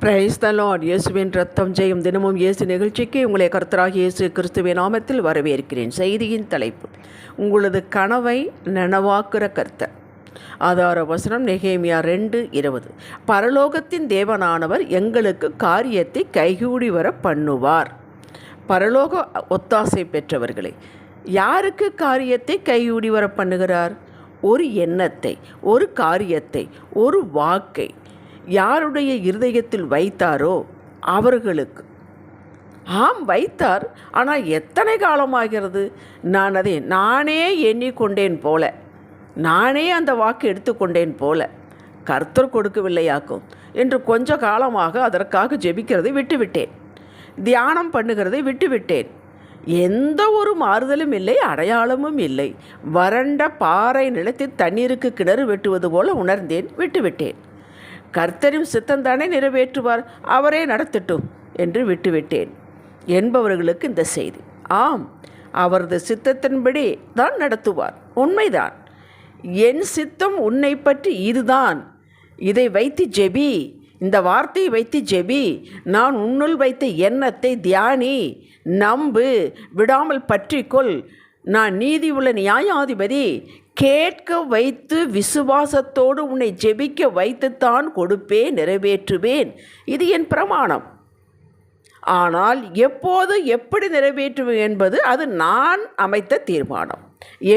Praise the Lord. இயேசுவின் ரத்தம் ஜெயம். தினமும் இயேசு நிகழ்ச்சிக்கு உங்களை கர்த்தராகிய இயேசு கிறிஸ்துவின் நாமத்தில் வரவேற்கிறேன். செய்தியின் தலைப்பு: உங்களது கனவை நனவாக்குற கர்த்தர். ஆதார வசனம் நெகேமியா 2:20. பரலோகத்தின் தேவனானவர் எங்களுக்கு காரியத்தை கைகூடி வர பண்ணுவார். பரலோக ஒத்தாசை பெற்றவர்களே, யாருக்கு காரியத்தை கைகூடி வர பண்ணுகிறார்? ஒரு எண்ணத்தை, ஒரு காரியத்தை, ஒரு வாக்கை யாருடைய இருதயத்தில் வைத்தாரோ அவர்களுக்கு. ஆம், வைத்தார். ஆனால் எத்தனை காலமாகிறது? நான் அதை நானே எண்ணிக்கொண்டேன் போல, நானே அந்த வாக்கு எடுத்துக்கொண்டேன் போல, கர்த்தர் கொடுக்கவில்லையாக்கும் என்று கொஞ்ச காலமாக அதற்காக ஜெபிக்கிறதை விட்டுவிட்டேன், தியானம் பண்ணுகிறதை விட்டுவிட்டேன். எந்த ஒரு மாறுதலும் இல்லை, அடையாளமும் இல்லை. வறண்ட பாறை நிலத்தில் தண்ணீருக்கு கிணறு வெட்டுவது போல உணர்ந்தேன், விட்டுவிட்டேன். கர்த்தரின் சித்தந்தானே நிறைவேற்றுவார், அவரே நடத்தட்டும் என்று விட்டுவிட்டேன் என்பவர்களுக்கு இந்த செய்தி. ஆம், அவரது சித்தத்தின்படி தான் நடத்துவார். உண்மைதான். என் சித்தம் உன்னை பற்றி இதுதான், இதை வைத்து ஜெபி, இந்த வார்த்தையை வைத்து ஜெபி, நான் உன்னுள் வைத்த எண்ணத்தை தியானி, நம்பு, விடாமல் பற்றிக்கொள், நான் நீதி உள்ள நியாயாதிபதி, கேட்க வைத்து விசுவாசத்தோடு உன்னை ஜெபிக்க வைத்துத்தான் கொடுப்பேன், நிறைவேற்றுவேன். இது என் பிரமாணம். ஆனால் எப்போது எப்படி நிறைவேற்றுவேன் என்பது அது நான் அமைத்த தீர்மானம்.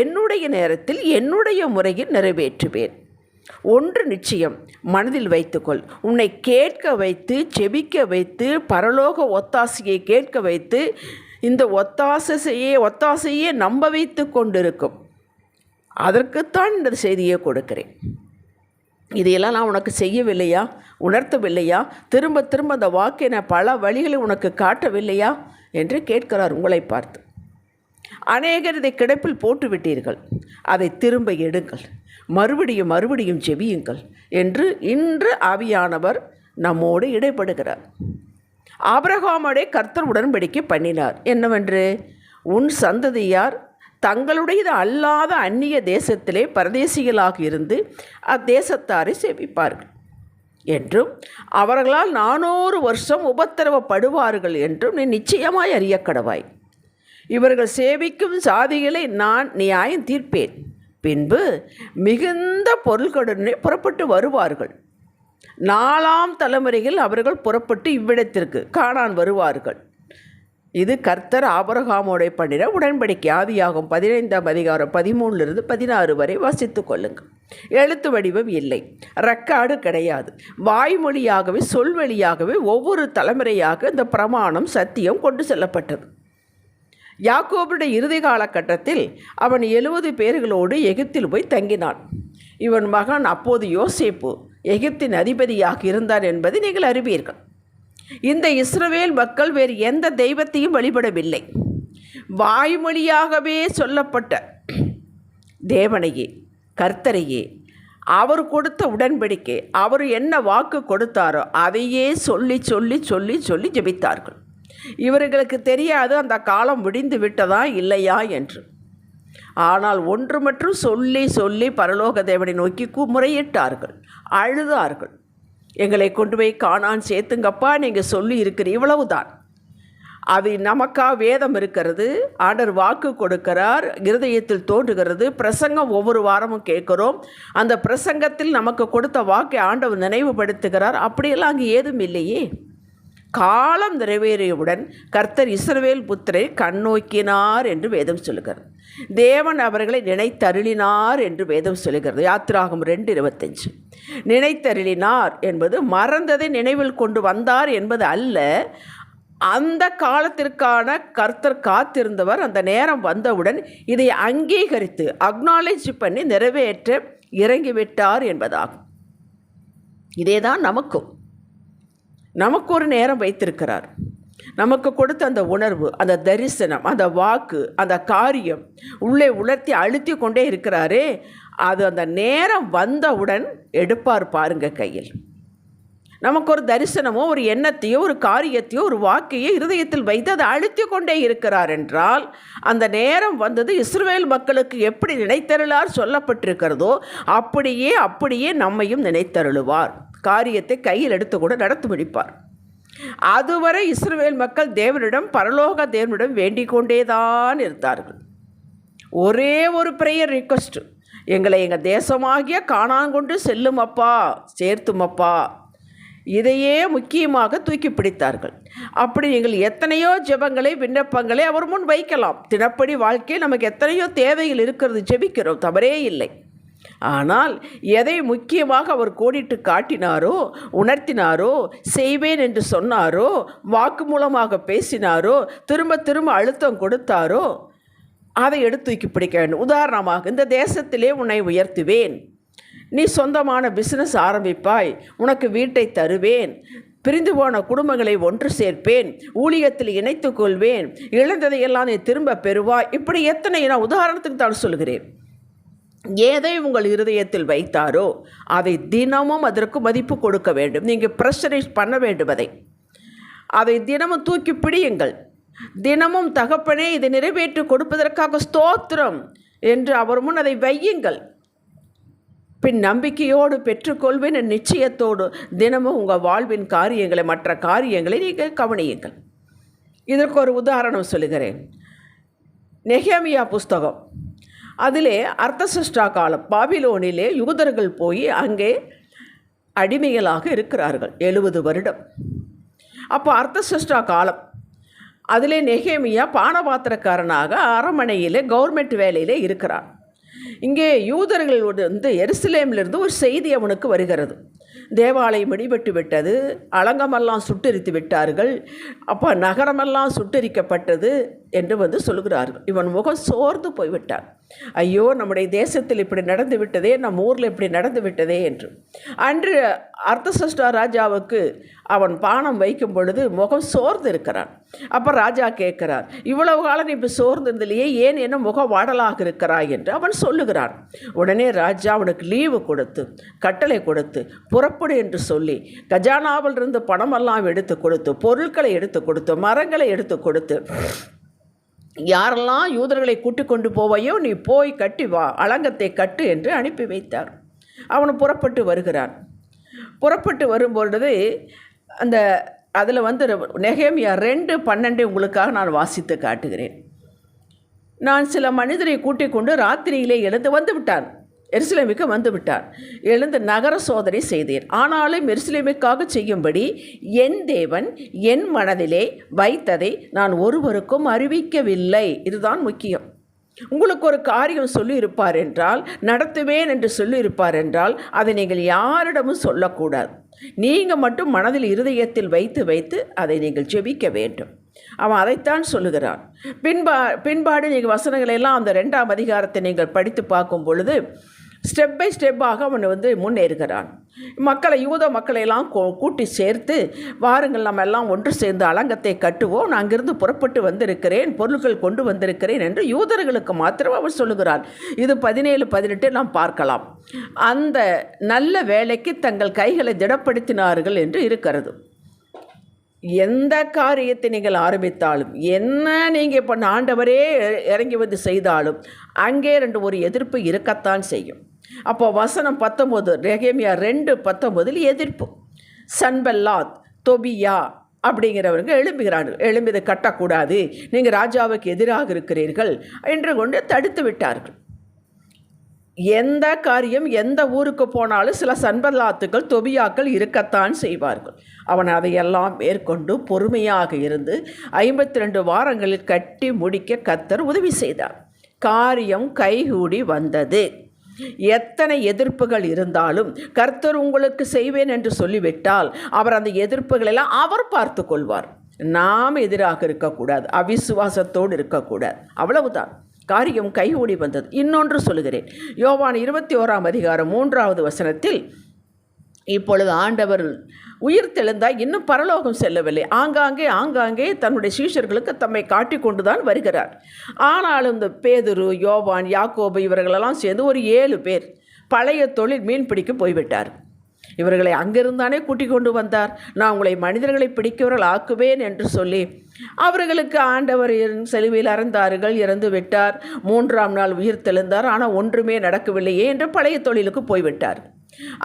என்னுடைய நேரத்தில் என்னுடைய முறையில் நிறைவேற்றுவேன். ஒன்று நிச்சயம், மனதில் வைத்துக்கொள். உன்னை கேட்க வைத்து, ஜெபிக்க வைத்து, பரலோக ஒத்தாசையை கேட்க வைத்து, இந்த ஒத்தாசையே நம்ப வைத்து கொண்டிருக்கும். அதற்குத்தான் இந்த செய்தியை கொடுக்கிறேன். இதையெல்லாம் நான் உனக்கு செய்யவில்லையா, உணர்த்தவில்லையா, திரும்ப திரும்ப அந்த வாக்கை நான் பல வழிகளில் உனக்கு காட்டவில்லையா என்று கேட்கிறார் உங்களை பார்த்து. அநேகர் இதை கிடப்பில் போட்டு விட்டீர்கள், அதை திரும்ப எடுங்கள், மறுபடியும் ஜெபியுங்கள் என்று இன்று ஆவியானவர் நம்மோடு இடைப்படுகிறார். ஆபிரகாமோடே கர்த்தர் உடன்படிக்கை பண்ணினார். என்னவென்று? உன் சந்ததியார் தங்களுடையது அல்லாத அந்நிய தேசத்திலே பரதேசிகளாக இருந்து அத்தேசத்தாரை சேவிப்பார்கள் என்றும், அவர்களால் 400 வருஷம் உபத்திரவப்படுவார்கள் என்றும் நீ நிச்சயமாய் அறியக்கடவாய். இவர்கள் சேவிக்கும் சாதிகளை நான் நியாயம் தீர்ப்பேன். பின்பு மிகுந்த பொருள்களுடனே புறப்பட்டு வருவார்கள். 4ஆம் தலைமுறையில் அவர்கள் புறப்பட்டு இவ்விடத்திற்கு கானான் வருவார்கள். இது கர்த்தர் ஆபிரகாமோடு பண்ணின உடன்படிக்கை. ஆதியாகமம் 15ஆம் அதிகாரம் 13-16 வரை வாசித்து கொள்ளுங்கள். எழுத்து வடிவம் இல்லை, ரெக்கார்டு கிடையாது. வாய்மொழியாகவே, சொல்வழியாகவே ஒவ்வொரு தலைமுறையாக இந்த பிரமாணம், சத்தியம் கொண்டு செல்லப்பட்டது. யாக்கோபுடைய இறுதி காலகட்டத்தில் அவன் 70 பேர்களோடு எகிப்தில் போய் தங்கினான். இவன் மகன் அப்போது யோசேப்பு எகிப்தின் அதிபதியாக இருந்தார் என்பதை நீங்கள் அறிவீர்கள். இந்த இஸ்ரவேல் மக்கள் வேறு எந்த தெய்வத்தையும் வழிபடவில்லை. வாய்மொழியாகவே சொல்லப்பட்ட தேவனையே, கர்த்தரையே, அவர் கொடுத்த உடன்படிக்கை, அவர் என்ன வாக்கு கொடுத்தாரோ அதையே சொல்லி சொல்லி சொல்லி சொல்லி ஜெபித்தார்கள். இவர்களுக்கு தெரியாது அந்த காலம் முடிந்து விட்டதா இல்லையா என்று. ஆனால் ஒன்று மட்டும் சொல்லி சொல்லி பரலோக தேவனை நோக்கி முறையிட்டார்கள், அழுதார்கள். எங்களை கொண்டு போய் கானான் சேர்த்துங்கப்பா, நீங்கள் சொல்லி இருக்கிற இவ்வளவுதான். அது நமக்கா வேதம் இருக்கிறது, ஆண்டவர் வாக்கு கொடுக்கிறார், இருதயத்தில் தோன்றுகிறது, பிரசங்கம் ஒவ்வொரு வாரமும் கேட்குறோம். அந்த பிரசங்கத்தில் நமக்கு கொடுத்த வாக்கை ஆண்டவர் நினைவுபடுத்துகிறார். அப்படியெல்லாம் அங்கே ஏதும் இல்லையே. காலம் நிறைவேறியவுடன் கர்த்தர் இஸ்ரவேல் புத்திரை கண்ணோக்கினார் என்று வேதம் சொல்லுகிறது. தேவன் அவர்களை நினைத்தருளினார் என்று வேதம் சொல்லுகிறது. யாத்திராகமம் 2:25. நினைத்தருளினார் என்பது மறந்ததை நினைவில் கொண்டு வந்தார் என்பது அல்ல. அந்த காலத்திற்கான கர்த்தர் காத்திருந்தவர் அந்த நேரம் வந்தவுடன் இதை அங்கீகரித்து அக்னாலேஜ் பண்ணி நிறைவேற்ற இறங்கிவிட்டார் என்பதாகும். இதேதான் நமக்கு ஒரு நேரம் வைத்திருக்கிறார். நமக்கு கொடுத்த அந்த உணர்வு, அந்த தரிசனம், அந்த வாக்கு, அந்த காரியம் உள்ளே உலர்த்தி அழுத்தி கொண்டே இருக்கிறாரே, அது அந்த நேரம் வந்தவுடன் எடுப்பார் பாருங்க கையில். நமக்கு ஒரு தரிசனமோ, ஒரு எண்ணத்தையோ, ஒரு காரியத்தையோ, ஒரு வாக்கையோ இருதயத்தில் வைத்து அதை அழுத்தி கொண்டே இருக்கிறார் என்றால், அந்த நேரம் வந்தது. இஸ்ரவேல் மக்களுக்கு எப்படி நினைத்தருளார் சொல்லப்பட்டிருக்கிறதோ அப்படியே நம்மையும் நினைத்தருளுவார். காரியத்தை கையில் எடுத்து கூட நடத்தி முடிப்பார். அதுவரை இஸ்ரவேல் மக்கள் தேவனிடம், பரலோக தேவனிடம் வேண்டிக் கொண்டேதான் இருந்தார்கள். ஒரே ஒரு ப்ரேயர் ரிக்வெஸ்ட், எங்களை எங்கள் தேசமாகிய கானான் கொண்டு செல்லும் அப்பா, சேர்த்தும் அப்பா. இதையே முக்கியமாக தூக்கி பிடித்தார்கள். அப்படி நீங்கள் எத்தனையோ ஜெபங்களை, விண்ணப்பங்களை அவர் முன் வைக்கலாம். தினப்படி வாழ்க்கையில் நமக்கு எத்தனையோ தேவைகள் இருக்கிறது, ஜெபிக்கிறோம், தவறே இல்லை. ஆனால் எதை முக்கியமாக அவர் கோடிட்டு காட்டினாரோ, உணர்த்தினாரோ, செய்வேன் என்று சொன்னாரோ, வாக்கு மூலமாக பேசினாரோ, திரும்ப திரும்ப அழுத்தம் கொடுத்தாரோ, அதை எடுத்து தூக்கி பிடிக்க வேண்டும். உதாரணமாக, இந்த தேசத்திலே உன்னை உயர்த்துவேன், நீ சொந்தமான பிஸ்னஸ் ஆரம்பிப்பாய், உனக்கு வீட்டை தருவேன், பிரிந்து போன குடும்பங்களை ஒன்று சேர்ப்பேன், ஊழியத்தில் இணைத்து கொள்வேன், இழந்ததையெல்லாம் நீ திரும்ப பெறுவாய். இப்படி எத்தனை, நான் உதாரணத்துக்கு தான் சொல்கிறேன். எதை உங்கள் இருதயத்தில் வைத்தாரோ அதை தினமும் அதற்கு மதிப்பு கொடுக்க வேண்டும். நீங்கள் ப்ரெஷரைஸ் பண்ண வேண்டும். அதை தினமும் தூக்கி பிடியுங்கள். தினமும் தகப்பனே இதை நிறைவேற்றி கொடுப்பதற்காக ஸ்தோத்திரம் என்று அவர் முன் அதை வையுங்கள். பின் நம்பிக்கையோடு பெற்றுக்கொள்வேன் என் நிச்சயத்தோடு தினமும் உங்கள் வாழ்வின் காரியங்களை, மற்ற காரியங்களை நீங்கள் கவனியுங்கள். இதற்கு ஒரு உதாரணம் சொல்லுகிறேன். நெகேமியா புஸ்தகம், அதிலே அர்த்தசஷ்டா காலம், பாபிலோனிலே யூதர்கள் போய் அங்கே அடிமைகளாக இருக்கிறார்கள் 70 வருடம். அப்போ அர்த்தசஷ்டா காலம், அதிலே நெகேமியா பானபாத்திரக்காரனாக அரண்மனையிலே கவர்மெண்ட் வேலையிலே இருக்கிறார். இங்கே யூதர்கள் எருசலேமிலிருந்து ஒரு செய்தி அவனுக்கு வருகிறது. தேவாலயம் இடிபட்டு விட்டது, அலங்கமெல்லாம் சுட்டெரித்து விட்டார்கள், அப்போ நகரமெல்லாம் சுட்டெரிக்கப்பட்டது என்று சொல்கிறார்கள். இவன் முகம் சோர்ந்து போய்விட்டான். ஐயோ, நம்முடைய தேசத்தில் இப்படி நடந்து விட்டதே, நம்ம ஊரில் இப்படி நடந்து விட்டதே என்று. அன்று அர்த்தசஷ்டா ராஜாவுக்கு அவன் பானம் வைக்கும் பொழுது முகம் சோர்ந்து இருக்கிறான். அப்போ ராஜா கேட்கிறார், இவ்வளவு காலம் நீ இப்போ சோர்ந்திருந்தலையே, ஏன் என்ன முகம் வாடலாக இருக்கிறாய் என்று அவன் சொல்லுகிறான். உடனே ராஜா அவனுக்கு லீவு கொடுத்து, கட்டளை கொடுத்து, புறப்படு என்று சொல்லி, கஜானாவில் இருந்து பணமெல்லாம் எடுத்து கொடுத்து, பொருட்களை எடுத்து கொடுத்து, மரங்களை எடுத்து கொடுத்து, யாரெல்லாம் யூதர்களை கூட்டி கொண்டு போவையோ நீ போய் கட்டி வா, அலங்கத்தை கட்டு என்று அனுப்பி வைத்தார். அவன் புறப்பட்டு வருகிறான். புறப்பட்டு வரும்பொழுது அதில் நெகேமியா 2:12 உங்களுக்காக நான் வாசித்து காட்டுகிறேன். நான் சில மனிதரை கூட்டிக் கொண்டு ராத்திரியிலே எழுந்து வந்து விட்டான், எருசலேமுக்கு வந்து விட்டார். எழுந்து நகர சோதனை செய்தேன். ஆனாலும் எருசலேமுக்காக செய்யும்படி என் தேவன் என் மனதிலே வைத்ததை நான் ஒருவருக்கும் அறிவிக்கவில்லை. இதுதான் முக்கியம். உங்களுக்கு ஒரு காரியம் சொல்லியிருப்பார் என்றால், நடத்துவேன் என்று சொல்லியிருப்பார் என்றால், அதை நீங்கள் யாரிடமும் சொல்லக்கூடாது. நீங்கள் மட்டும் மனதில், இருதயத்தில் வைத்து வைத்து அதை நீங்கள் ஜெபிக்க வேண்டும். அவன் அதைத்தான் சொல்லுகிறான். பின்பாடு நீங்கள் வசனங்களெல்லாம் அந்த 2ஆம் அதிகாரத்தை நீங்கள் படித்து பார்க்கும் பொழுது ஸ்டெப் பை ஸ்டெப்பாக அவன் முன்னேறுகிறான். யூத மக்களையெல்லாம் கூட்டி சேர்த்து, வாருங்கள் நம்ம எல்லாம் ஒன்று சேர்ந்து அலங்கத்தை கட்டுவோம், நான் அங்கிருந்து புறப்பட்டு வந்திருக்கிறேன், பொருட்கள் கொண்டு வந்திருக்கிறேன் என்று யூதர்களுக்கு மாத்திரம் அவன் சொல்லுகிறான். இது 17-18 நாம் பார்க்கலாம். அந்த நல்ல வேலைக்கு தங்கள் கைகளை திடப்படுத்தினார்கள் என்று இருக்கிறது. எந்த காரியத்தை நீங்கள் ஆரம்பித்தாலும், என்ன நீங்கள் இப்போ ஆண்டவரே இறங்கி வந்து செய்தாலும், அங்கே ஒரு எதிர்ப்பு இருக்கத்தான் செய்யும். அப்போ வசனம் 19, நெகேமியா 2:19 எதிர்ப்பு. சன்பல்லாத், தொபியா அப்படிங்கிறவங்க எழும்புகிறார்கள். எழும்பி இதை கட்டக்கூடாது, நீங்கள் ராஜாவுக்கு எதிராக இருக்கிறீர்கள் என்று கொண்டு தடுத்து விட்டார்கள். எந்த காரியம், எந்த ஊருக்கு போனாலும் சில சன்பல்லாத்துக்கள், தொபியாக்கள் இருக்கத்தான் செய்வார்கள். அவன் அதையெல்லாம் மேற்கொண்டு பொறுமையாக இருந்து 52 வாரங்களில் கட்டி முடிக்க கர்த்தர் உதவி செய்தார். காரியம் கைகூடி வந்தது. எத்தனை எதிர்ப்புகள் இருந்தாலும் கர்த்தர் உங்களுக்கு செய்வேன் என்று சொல்லிவிட்டால் அவர் அந்த எதிர்ப்புகளெல்லாம் அவர் பார்த்து கொள்வார். நாம் எதிராக இருக்கக்கூடாது, அவிசுவாசத்தோடு இருக்கக்கூடாது. அவ்வளவுதான். காரியம் கைகூடி வந்தது. இன்னொன்று சொல்லுகிறேன். யோவான் 21ஆம் அதிகாரம் 3வது வசனத்தில், இப்பொழுது ஆண்டவர் உயிர் தெழுந்தால் இன்னும் பரலோகம் செல்லவில்லை, ஆங்காங்கே தன்னுடைய சீஷர்களுக்கு தம்மை காட்டி கொண்டு தான் வருகிறார். ஆனாலும் இந்த பேதுரு, யோவான், யாக்கோபு இவர்களெல்லாம் சேர்ந்து ஒரு 7 பேர் பழைய தொழில் மீன் பிடிக்க போய்விட்டார். இவர்களை அங்கிருந்தானே கூட்டிக் கொண்டு வந்தார். நான் உங்களை மனிதர்களை பிடிக்கவர்கள் ஆக்குவேன் என்று சொல்லி அவர்களுக்கு ஆண்டவர் செலுவையில் அறந்தார்கள், இறந்து விட்டார். 3ஆம் நாள் உயிர் தெழுந்தார். ஆனால் ஒன்றுமே நடக்கவில்லையே என்று பழைய தொழிலுக்கு போய்விட்டார்.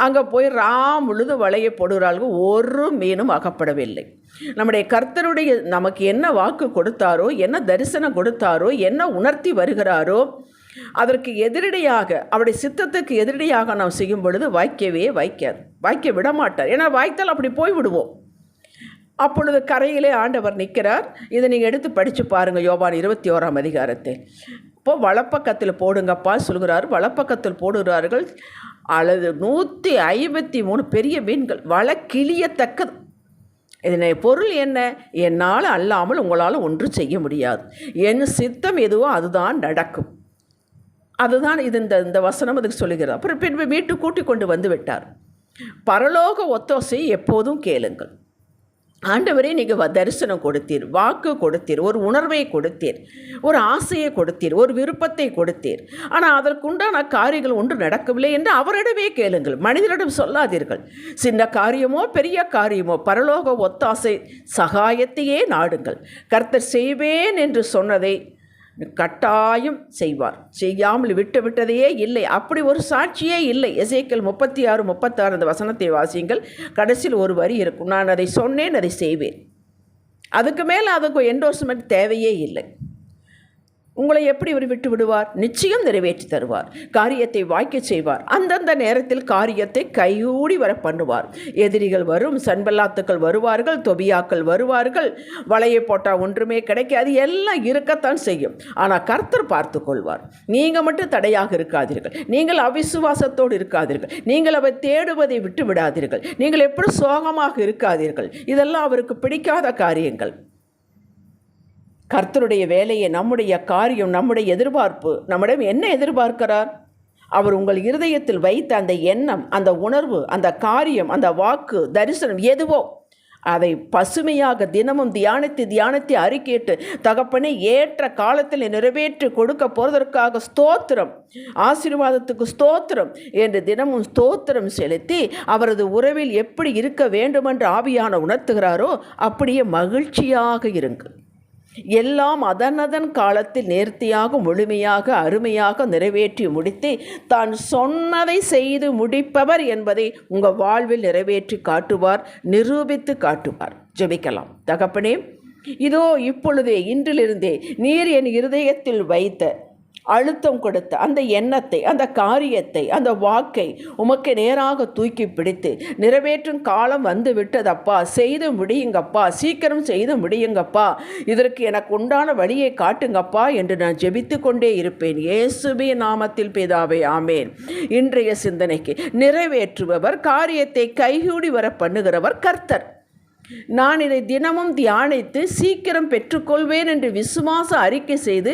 அங்கே போய் முழுது வலையை போடுகிறார்கள், ஒரு மீனும் அகப்படவில்லை. நம்முடைய கர்த்தருடைய நமக்கு என்ன வாக்கு கொடுத்தாரோ, என்ன தரிசனம் கொடுத்தாரோ, என்ன உணர்த்தி வருகிறாரோ, அதற்கு எதிரடியாக அவருடைய சித்தத்துக்கு எதிரடியாக நாம் செய்யும் பொழுது வாய்க்கவே வாய்க்காது, வாய்க்க விட மாட்டார். ஏன்னா வாய்த்தால் அப்படி போய் விடுவோம். அப்பொழுது கரையிலே ஆண்டவர் நிற்கிறார். இதை நீங்கள் எடுத்து படித்து பாருங்கள், யோவான் 21ஆம் அதிகாரத்தை. இப்போது வலப்பக்கத்தில் போடுங்கப்பா சொல்கிறார். வலப்பக்கத்தில் போடுகிறார்கள். அல்லது 153 பெரிய மீன்கள், வலை கிளியத்தக்கது. இதனை பொருள் என்ன? என்னால் அல்லாமல் உங்களால் ஒன்றும் செய்ய முடியாது. என் சித்தம் எதுவோ அதுதான் நடக்கும். அதுதான் இது இந்த வசனம் அதுக்கு சொல்லுகிறது. அப்புறம் பின்பு வீட்டு கூட்டி கொண்டு வந்து விட்டார். பரலோக ஒத்தாசை எப்போதும் கேளுங்கள். ஆண்டவரே, நீங்கள் தரிசனம் கொடுத்தீர், வாக்கு கொடுத்தீர், ஒரு உணர்வை கொடுத்தீர், ஒரு ஆசையை கொடுத்தீர், ஒரு விருப்பத்தை கொடுத்தீர். ஆனால் அதற்குண்டான காரியங்கள் ஒன்று நடக்கவில்லை என்று அவரிடமே கேளுங்கள், மனிதரிடம் சொல்லாதீர்கள். சின்ன காரியமோ பெரிய காரியமோ பரலோக ஒத்தாசை சகாயத்தையே நாடுங்கள். கர்த்தர் செய்வேன் என்று சொன்னதை கட்டாயம் செய்வார். செய்யாமல் விட்டதையே இல்லை. அப்படி ஒரு சாட்சியே இல்லை. எசேக்கியேல் 36 அந்த வசனத்தை வாசியுங்கள். கடைசியில் ஒரு வரி இருக்கும், நான் அதை சொன்னேன், அதை செய்வேன். அதுக்கு மேலே அதுக்கு என்டோர்ஸ்மெண்ட் தேவையே இல்லை. உங்களை எப்படி இவர் விட்டு விடுவார்? நிச்சயம் நிறைவேற்றி தருவார். காரியத்தை வாய்க்க செய்வார். அந்தந்த நேரத்தில் காரியத்தை கைகூடி வர பண்ணுவார். எதிரிகள் வரும், சன்பல்லாத்துக்கள் வருவார்கள், தொபியாக்கள் வருவார்கள். வலையை போட்டால் ஒன்றுமே கிடைக்காது, எல்லாம் இருக்கத்தான் செய்யும். ஆனால் கர்த்தர் பார்த்து கொள்வார். நீங்கள் மட்டும் தடையாக இருக்காதீர்கள். நீங்கள் அவிசுவாசத்தோடு இருக்காதீர்கள். நீங்கள் அவர் தேடுவதை விட்டு விடாதீர்கள். நீங்கள் எப்படி சோகமாக இருக்காதீர்கள். இதெல்லாம் அவருக்கு பிடிக்காத காரியங்கள். கர்த்தருடைய வேலையை, நம்முடைய காரியம், நம்முடைய எதிர்பார்ப்பு, நம்மிடம் என்ன எதிர்பார்க்கிறார்? அவர் உங்கள் இருதயத்தில் வைத்த அந்த எண்ணம், அந்த உணர்வு, அந்த காரியம், அந்த வாக்கு, தரிசனம் எதுவோ அதை பசுமையாக தினமும் தியானித்து அறிக்கையிட்டு, தகப்பனை ஏற்ற காலத்தில் நிறைவேற்றி கொடுக்க போவதற்காக ஸ்தோத்திரம், ஆசீர்வாதத்துக்கு ஸ்தோத்திரம் என்று தினமும் ஸ்தோத்திரம் செலுத்தி அவரது உறவில் எப்படி இருக்க வேண்டுமென்று ஆவியான உணர்த்துகிறாரோ அப்படியே மகிழ்ச்சியாக இருங்கள். எல்லாம் அதனதன் காலத்தில் நேர்த்தியாக, முழுமையாக, அருமையாக நிறைவேற்றி முடித்து தான் சொன்னதை செய்து முடிப்பவர் என்பதை உங்கள் வாழ்வில் நிறைவேற்றி காட்டுவார், நிரூபித்து காட்டுவார். ஜெபிக்கலாம். தகப்பனே, இதோ இப்பொழுதே, இன்றிலிருந்தே நீர் என் இருதயத்தில் வைத்த, அழுத்தம் கொடுத்த அந்த எண்ணத்தை, அந்த காரியத்தை, அந்த வாக்கை உமக்கு நேராக தூக்கி பிடித்து நிறைவேற்றும் காலம் வந்து விட்டதப்பா, செய்து முடியுங்கப்பா, சீக்கிரம் செய்து முடியுங்கப்பா, இதற்கு எனக்கு உண்டான வழியை காட்டுங்கப்பா என்று நான் ஜெபித்து கொண்டே இருப்பேன். இயேசுவின் நாமத்தில் பிதாவே, ஆமேன். இன்றைய சிந்தனைக்கு நிறைவேற்றுபவர், காரியத்தை கைகூடி வர பண்ணுகிறவர் கர்த்தர். நான் இதை தினமும் தியானித்து சீக்கிரம் பெற்றுக்கொள்வேன் என்று விசுவாச அறிக்கை செய்து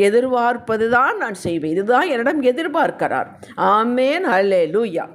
எதிர்பார்ப்பதுதான் நான் செய்வேன். இதுதான் என்னிடம் எதிர்பார்க்கிறார். ஆமேன். அல்லேலூயா.